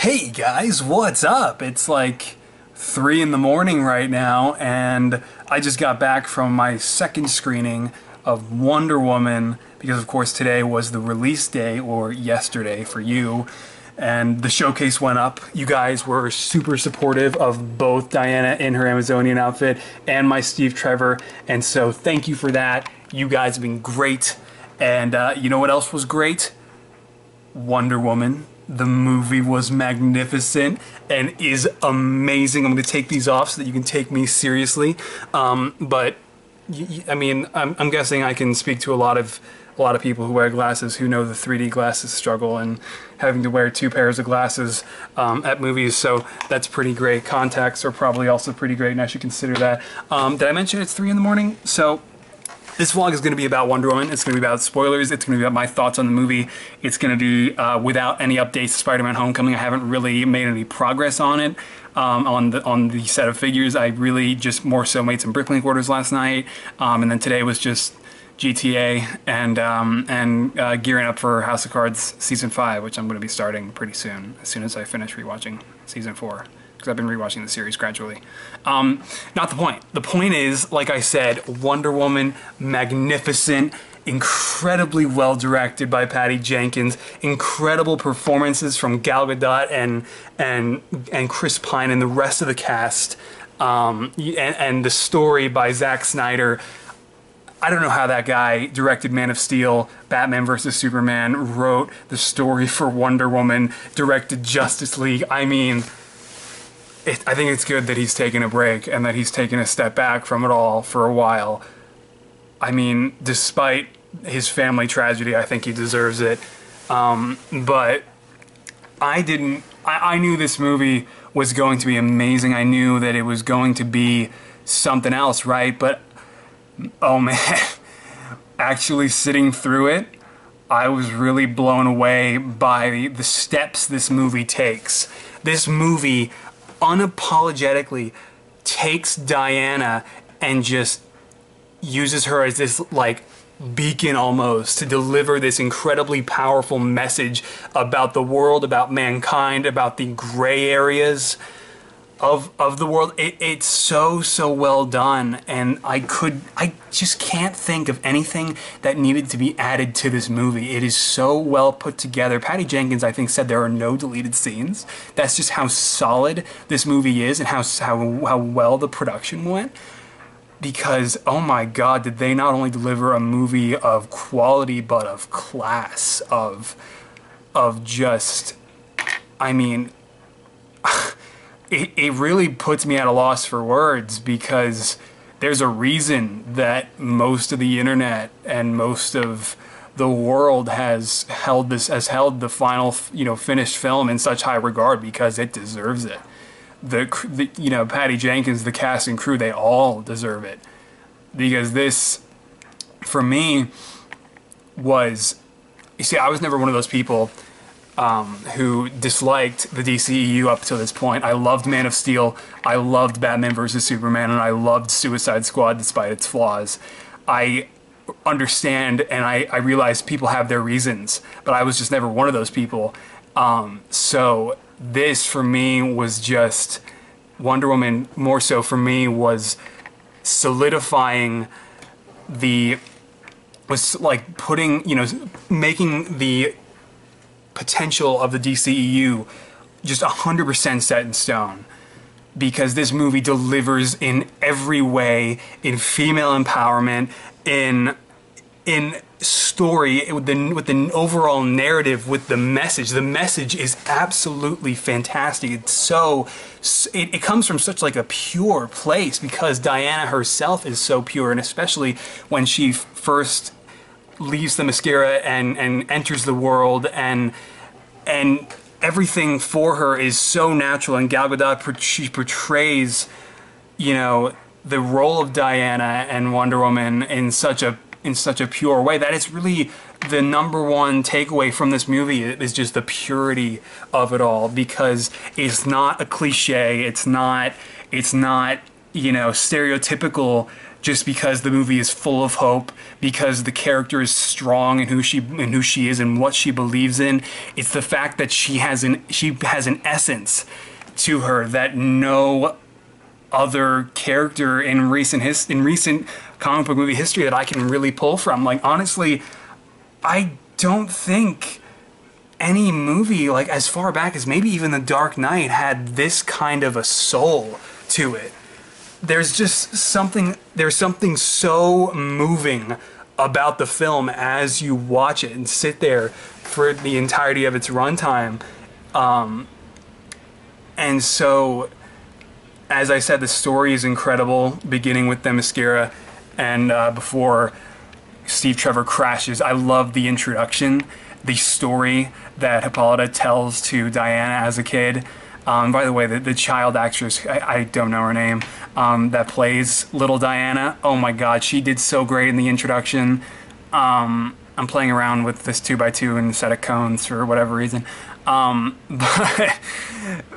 Hey guys, what's up? It's like 3 in the morning right now, and I just got back from my second screening of Wonder Woman because, of course, today was the release day, or yesterday for you, and the showcase went up. You guys were super supportive of both Diana in her Amazonian outfit and my Steve Trevor, and so thank you for that. You guys have been great, and you know what else was great? Wonder Woman. The movie was magnificent and is amazing. I'm going to take these off so that you can take me seriously. But I mean, I'm guessing I can speak to a lot of people who wear glasses who know the 3D glasses struggle and having to wear 2 pairs of glasses at movies. So that's pretty great. Contacts are probably also pretty great, and I should consider that. Did I mention it's 3 in the morning? So this vlog is going to be about Wonder Woman. It's going to be about spoilers. It's going to be about my thoughts on the movie. It's going to be without any updates to Spider-Man Homecoming. I haven't really made any progress on it, on the set of figures. I really just more so made some Bricklink orders last night, and then today was just GTA and gearing up for House of Cards Season 5, which I'm going to be starting pretty soon, as soon as I finish rewatching Season 4. Because I've been rewatching the series gradually. Not the point. The point is, like I said, Wonder Woman, magnificent, incredibly well directed by Patty Jenkins, incredible performances from Gal Gadot and Chris Pine and the rest of the cast, and the story by Zack Snyder. I don't know how that guy directed Man of Steel, Batman vs. Superman, wrote the story for Wonder Woman, directed Justice League. I mean, I think it's good that he's taken a break and that he's taken a step back from it all for a while. I mean, despite his family tragedy, I think he deserves it. But I knew this movie was going to be amazing. I knew that it was going to be something else, right? But, oh man, actually sitting through it, I was really blown away by the steps this movie takes. This movie unapologetically takes Diana and just uses her as this like beacon almost to deliver this incredibly powerful message about the world, about mankind, about the gray areas of the world. It's so well done, and I just can't think of anything that needed to be added to this movie. It is so well put together. Patty Jenkins, I think, said there are no deleted scenes. That's just how solid this movie is and how well the production went. Because, oh my God, did they not only deliver a movie of quality, but of class, of just, I mean, it really puts me at a loss for words, because there's a reason that most of the internet and most of the world has held the final, finished film in such high regard, because it deserves it. Patty Jenkins, the cast and crew, they all deserve it, because this, for me, was, you see, I was never one of those people who disliked the DCEU up to this point. I loved Man of Steel, I loved Batman vs. Superman, and I loved Suicide Squad despite its flaws. I understand and I realize people have their reasons, but I was just never one of those people. So this, for me, was just, Wonder Woman, more so for me, was solidifying was like putting, making the potential of the DCEU just 100% set in stone, because this movie delivers in every way, in female empowerment, in story, with the overall narrative, with the message. The message is absolutely fantastic. It's so, it comes from such like a pure place, because Diana herself is so pure, and especially when she first leaves the mascara and enters the world, and everything for her is so natural, and Gal Gadot, she portrays, the role of Diana and Wonder Woman in such a pure way that it's really the #1 takeaway from this movie is just the purity of it all, because it's not a cliche, it's not stereotypical just because the movie is full of hope, because the character is strong in who she is and what she believes in. It's the fact that she has an essence to her that no other character in recent comic book movie history that I can really pull from. Like, honestly, I don't think any movie, like as far back as maybe even The Dark Knight, had this kind of a soul to it. There's something so moving about the film as you watch it and sit there for the entirety of its runtime. And so, as I said, the story is incredible, beginning with Themyscira and before Steve Trevor crashes. I love the introduction, the story that Hippolyta tells to Diana as a kid. By the way, the child actress, I don't know her name, that plays little Diana, oh my god, she did so great in the introduction. I'm playing around with this 2x2 and a set of cones for whatever reason. But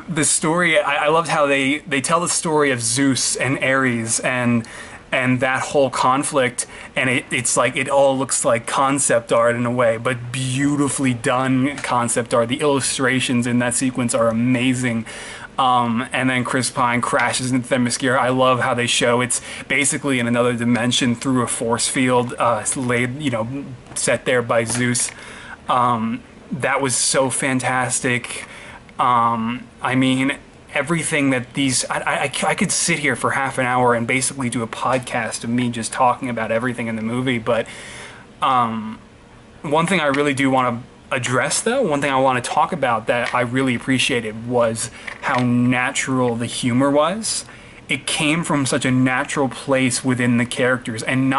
the story, I loved how they tell the story of Zeus and Ares and that whole conflict, and it's like it all looks like concept art in a way, but beautifully done concept art. The illustrations in that sequence are amazing. And then Chris Pine crashes into Themyscira. I love how they show it's basically in another dimension through a force field, set there by Zeus. That was so fantastic. I mean, everything that these... I could sit here for half an hour and basically do a podcast of me just talking about everything in the movie, but one thing I really do want to address, though, one thing I want to talk about that I really appreciated was how natural the humor was. It came from such a natural place within the characters, and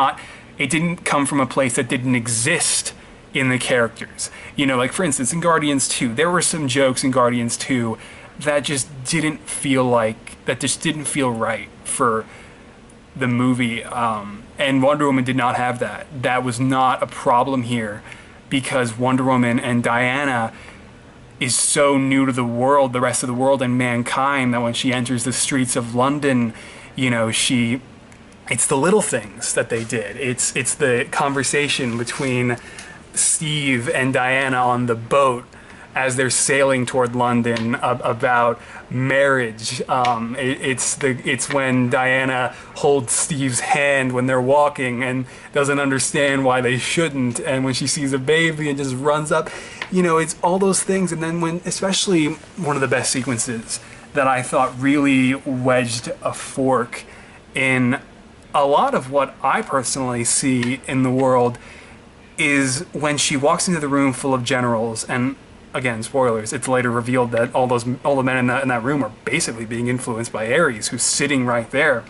it didn't come from a place that didn't exist in the characters. You know, like for instance, in Guardians 2, there were some jokes in Guardians 2 that just didn't feel right for the movie. And Wonder Woman did not have that. That was not a problem here, because Wonder Woman and Diana is so new to the world, the rest of the world and mankind, that when she enters the streets of London, you know, it's the little things that they did. It's the conversation between Steve and Diana on the boat as they're sailing toward London about marriage. It's when Diana holds Steve's hand when they're walking and doesn't understand why they shouldn't, and when she sees a baby and just runs up. You know, it's all those things. And then when, especially one of the best sequences that I thought really wedged a fork in a lot of what I personally see in the world, is when she walks into the room full of generals. And again, spoilers, it's later revealed that all the men in that room are basically being influenced by Ares, who's sitting right there.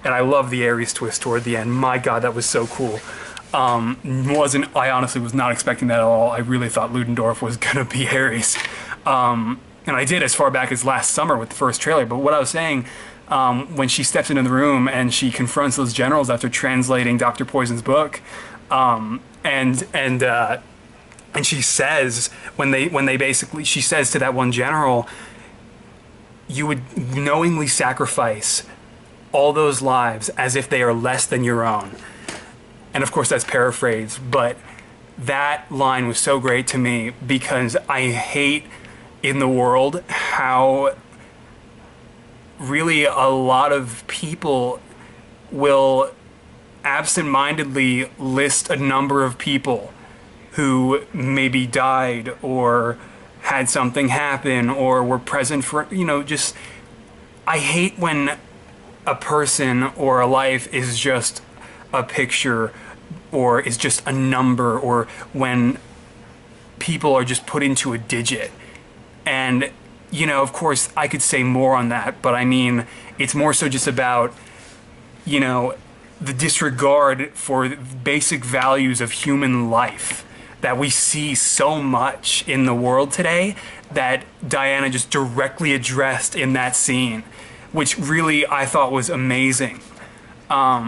And I love the Ares twist toward the end. My god, that was so cool. I honestly was not expecting that at all. I really thought Ludendorff was gonna be Ares. And I did as far back as last summer with the first trailer. But what I was saying, when she steps into the room and she confronts those generals after translating Dr. Poison's book, and she says, she says to that one general, you would knowingly sacrifice all those lives as if they are less than your own. And of course that's paraphrased, but that line was so great to me, because I hate in the world how really a lot of people will absent-mindedly list a number of people who maybe died or had something happen or were present for, just, I hate when a person or a life is just a picture or is just a number, or when people are just put into a digit. And, of course I could say more on that, but I mean, it's more so just about, the disregard for basic values of human life that we see so much in the world today, that Diana just directly addressed in that scene, which really I thought was amazing. So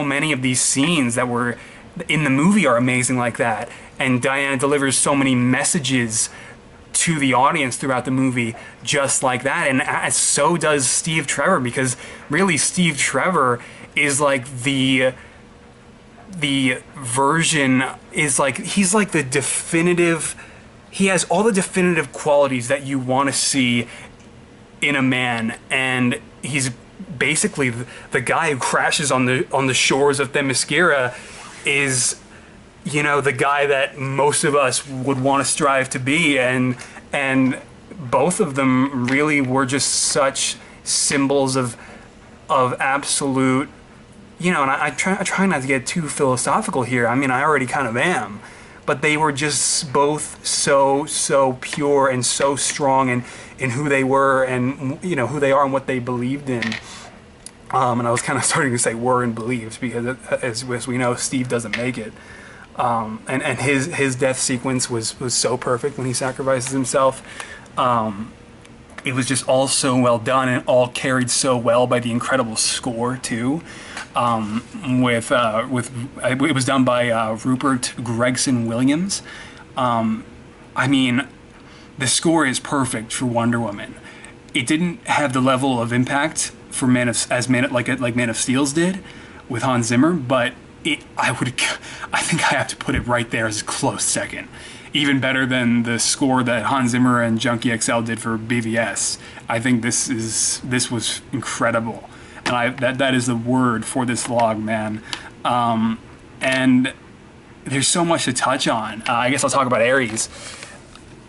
many of these scenes that were in the movie are amazing like that, and Diana delivers so many messages to the audience throughout the movie just like that. And so does Steve Trevor, because really Steve Trevor is like the version, is like, he's like the definitive, he has all the definitive qualities that you want to see in a man. And he's basically the guy who crashes on the shores of Themyscira is, you know, the guy that most of us would want to strive to be. And both of them really were just such symbols of absolute, you know, and I try not to get too philosophical here. I mean, I already kind of am. But they were just both so pure and so strong in who they were, and, you know, who they are and what they believed in. And I was kind of starting to say were and believed, because as we know, Steve doesn't make it. And his death sequence was so perfect when he sacrifices himself. It was just all so well done, and all carried so well by the incredible score too. It was done by Rupert Gregson Williams. I mean, the score is perfect for Wonder Woman. It didn't have the level of impact for Man of Steel's did with Hans Zimmer, but I think I have to put it right there as a close second. Even better than the score that Hans Zimmer and Junkie XL did for BVS. I think this was incredible. And that is the word for this vlog, man. And there's so much to touch on. I guess I'll talk about Ares.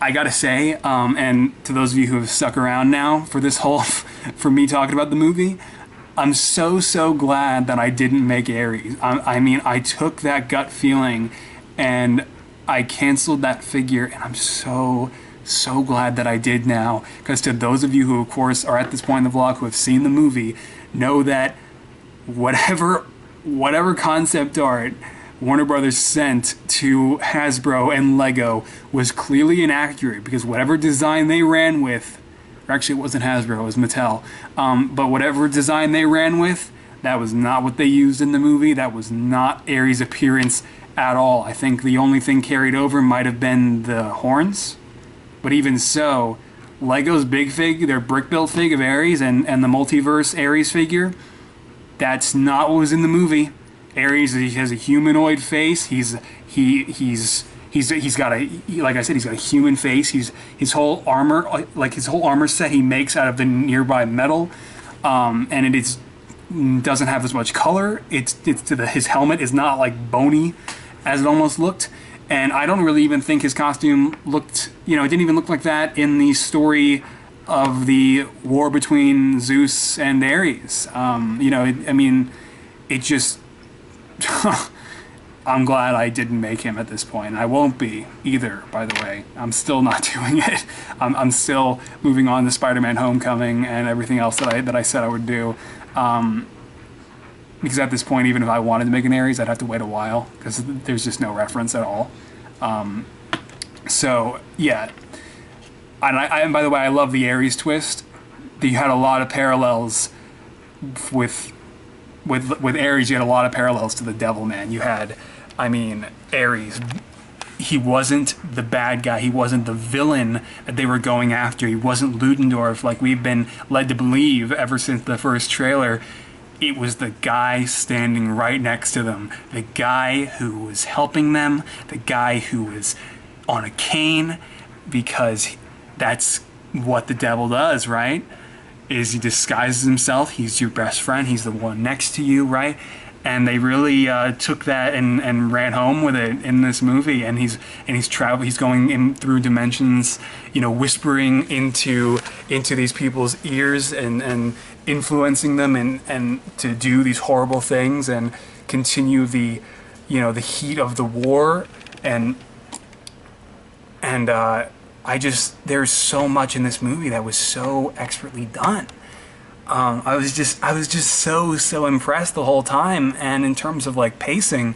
I gotta say, and to those of you who have stuck around now for this whole, for me talking about the movie, I'm so glad that I didn't make Ares. I mean, I took that gut feeling and I canceled that figure, and I'm so glad that I did now. Because to those of you who, of course, are at this point in the vlog who have seen the movie, know that whatever concept art Warner Brothers sent to Hasbro and Lego was clearly inaccurate, because whatever design they ran with, or actually it wasn't Hasbro, it was Mattel, but whatever design they ran with, that was not what they used in the movie. That was not Ares' appearance at all. I think the only thing carried over might have been the horns, but even so, Lego's big fig, their brick-built fig of Ares and the multiverse Ares figure, that's not what was in the movie. Ares, he has a humanoid face. He's got a, like I said, he's got a human face. His whole armor, like his whole armor set, he makes out of the nearby metal, and it doesn't have as much color. His helmet is not like bony as it almost looked. And I don't really even think his costume looked, you know, it didn't even look like that in the story of the war between Zeus and Ares. You know, I mean, it just, I'm glad I didn't make him at this point. I won't be either, by the way. I'm still not doing it. I'm still moving on to Spider-Man Homecoming and everything else that I said I would do. Because at this point, even if I wanted to make an Ares, I'd have to wait a while, because there's just no reference at all. So, yeah. And by the way, I love the Ares twist. You had a lot of parallels with Ares. You had a lot of parallels to the Devil Man. You had, I mean, Ares, he wasn't the bad guy. He wasn't the villain that they were going after. He wasn't Ludendorff like we've been led to believe ever since the first trailer. It was the guy standing right next to them, the guy who was helping them, the guy who was on a cane, because that's what the devil does, right? Is he disguises himself. He's your best friend. He's the one next to you, right? And they really took that and ran home with it in this movie. And he's going in through dimensions, you know, whispering into these people's ears and influencing them and to do these horrible things and continue the, you know, the heat of the war. And there's so much in this movie that was so expertly done. I was just so impressed the whole time. And in terms of like pacing,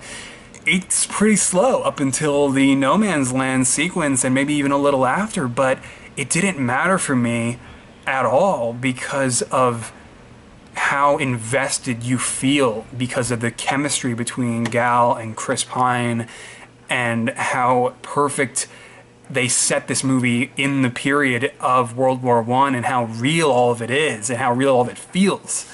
it's pretty slow up until the No Man's Land sequence and maybe even a little after, but it didn't matter for me at all because of how invested you feel because of the chemistry between Gal and Chris Pine and how perfect they set this movie in the period of World War I and how real all of it is and how real all of it feels.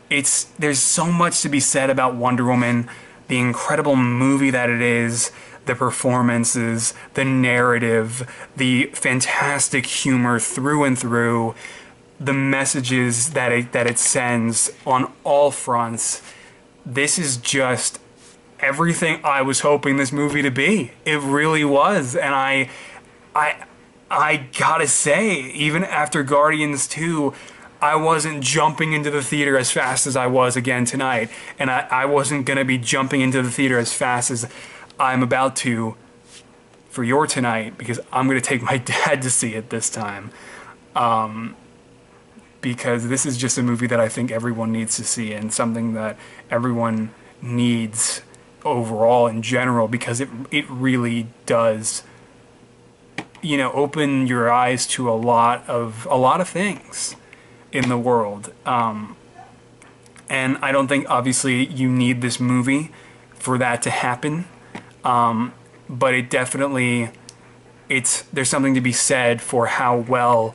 There's so much to be said about Wonder Woman, the incredible movie that it is, the performances, the narrative, the fantastic humor through and through, the messages that it sends on all fronts. This is just everything I was hoping this movie to be. It really was, and I gotta say, even after Guardians 2, I wasn't jumping into the theater as fast as I was again tonight, and I wasn't gonna be jumping into the theater as fast as I'm about to for your tonight, because I'm gonna take my dad to see it this time. Because this is just a movie that I think everyone needs to see, and something that everyone needs overall in general, because it really does, you know, open your eyes to a lot of things in the world. And I don't think obviously you need this movie for that to happen, but it definitely, there's something to be said for how well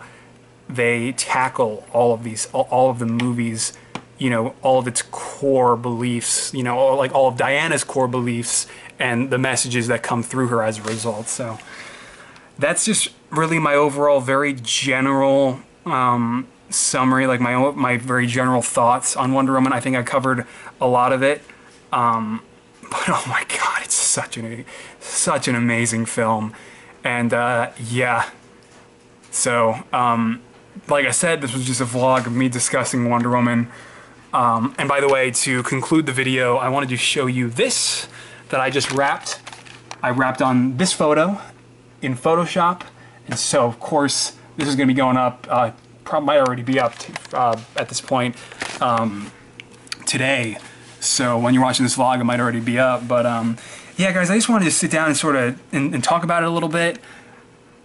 they tackle all of the movies, you know, all of its core beliefs, you know, like all of Diana's core beliefs and the messages that come through her as a result. So that's just really my overall very general summary, like my very general thoughts on Wonder Woman. I think I covered a lot of it, but oh my god, it's such an amazing film. And yeah, so like I said, this was just a vlog of me discussing Wonder Woman. And by the way, to conclude the video, I wanted to show you this that I just wrapped. I wrapped on this photo in Photoshop, and so of course this is going to be going up, probably might already be up at this point today. So when you're watching this vlog, it might already be up. But yeah, guys, I just wanted to sit down and sort of and talk about it a little bit.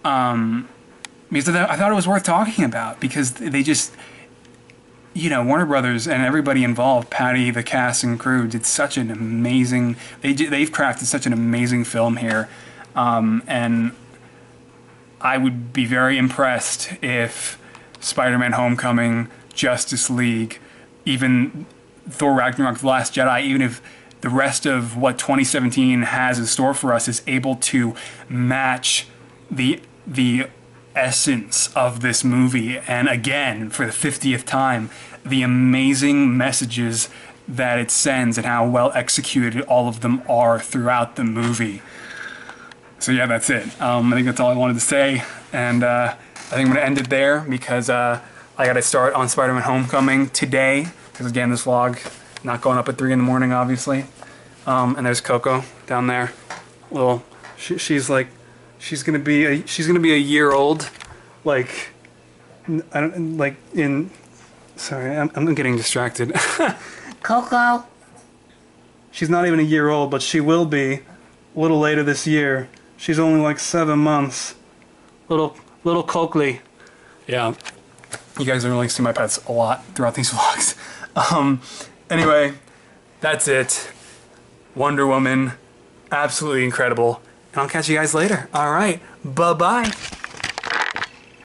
Because I thought it was worth talking about, because they just, you know, Warner Brothers and everybody involved, Patty, the cast and crew, did such an amazing, they've crafted such an amazing film here. And I would be very impressed if Spider-Man Homecoming, Justice League, even Thor Ragnarok, The Last Jedi, even if the rest of what 2017 has in store for us is able to match the essence of this movie, and again, for the 50th time, the amazing messages that it sends and how well executed all of them are throughout the movie. So yeah, that's it. I think that's all I wanted to say, and I think I'm going to end it there, because I got to start on Spider-Man Homecoming today, because again, this vlog not going up at 3 in the morning, obviously. And there's Coco down there. She's gonna be a year old, like, sorry, I'm getting distracted. Coco. She's not even a year old, but she will be a little later this year. She's only like 7 months. Little Coakley. Yeah, you guys are really seeing my pets a lot throughout these vlogs. Anyway, that's it. Wonder Woman, absolutely incredible. And I'll catch you guys later. All right, bye-bye.